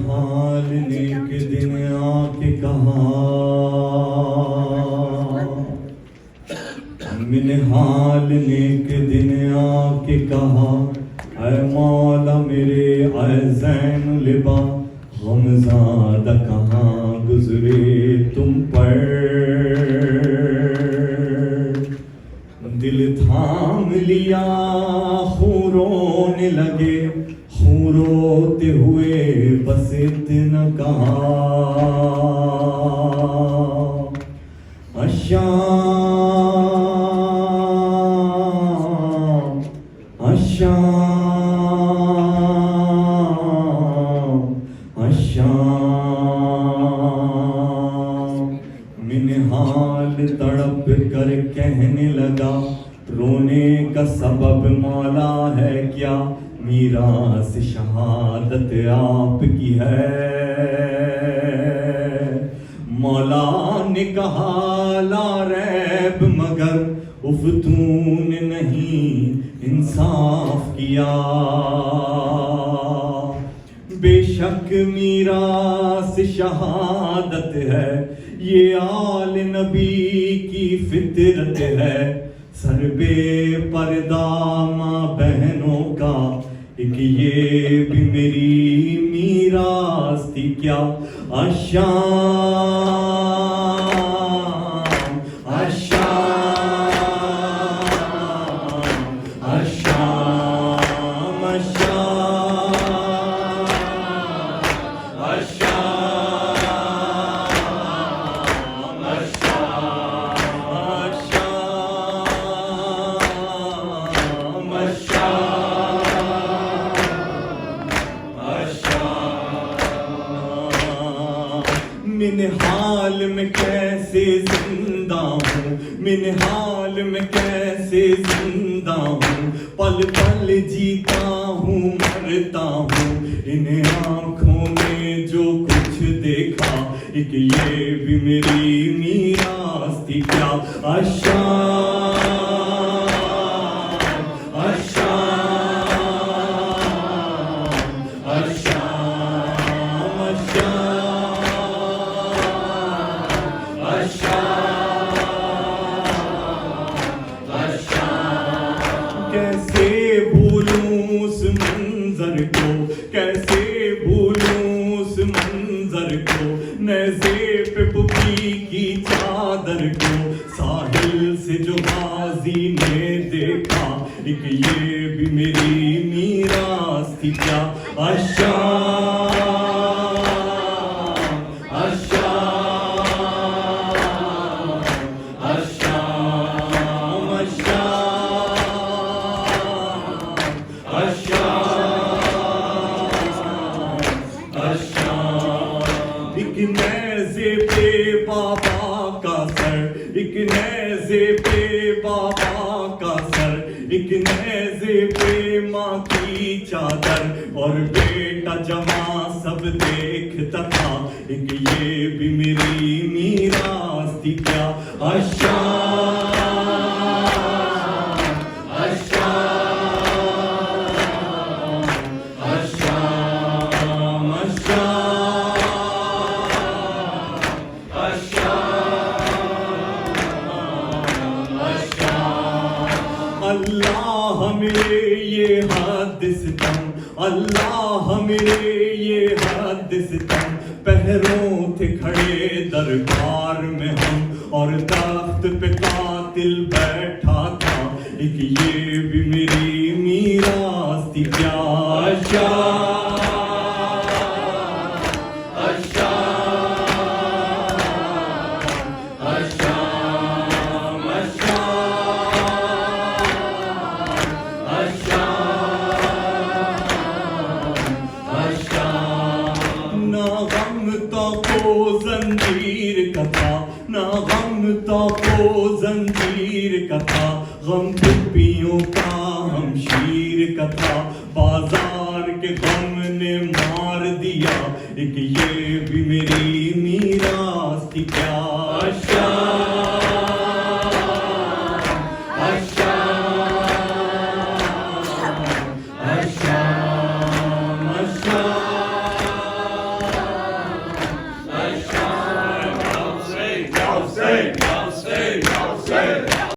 حال نے ایک دن آ کے کہا، منہال نے ایک دن آ کے کہا، اے مولا میرے اے زین لبا، غمزادہ کہاں گزرے تم پر، دل تھام لیا خون رونے لگے، خون روتے ہوئے بس اتنا کہا، الشام الشام الشام، منہال تڑپ کر کہنے لگا، رونے کا سبب مولا ہے کیا، میراث شہادت آپ کی ہے، مولا نے کہا لا ریب مگر افتون نہیں انصاف کیا، بے شک میراث شہادت ہے، یہ آل نبی کی فطرت ہے، سر بے پردہ ماں بہنوں کا ایک یہ بھی میری میراث تھی کیا، الشام الشام الشام الشام الشام الشام، منہال میں کیسے زندہ ہوں، منہال میں کیسے زندہ ہوں، پل پل جیتا ہوں مرتا ہوں، ان آنکھوں میں جو کچھ دیکھا ایک یہ بھی میری میراث تھی کیا، الشام الشام الشام الشام، کیسے بھولوں اس منظر کو، کیسے بھولوں اس منظر کو، نیزے پہ پپی کی چادر کو، ساحل سے جو غازی نے دیکھا ایک یہ بھی میری میراث تھی کیا، الشام الشام الشام الشام الشام، ایک نیزے پہ بابا کا سر، ایک نیزے پہ بابا کا سر، ایک نیزے پہ ماں کی چادر، اور بیٹا جمع سب دیکھتا تھا ایک یہ بھی میری میراث تھی کیا، الشام الشام الشام الشام، اللہ میرے یہ حد ستم، اللہ میرے یہ حد ستم، پہروں تھے کھڑے دربار میں ہم، اور تخت پہ قاتل بیٹھا تھا ایک یہ بھی میری میراث تھی کیا، زنجیر کا تھا، نہ غم تو زنجیر کا تھا، غم پھپھیوں کا ہم شیر کا تھا، بازار کے غم نے مار دیا ایک یہ بھی میری میراث تھی کیا،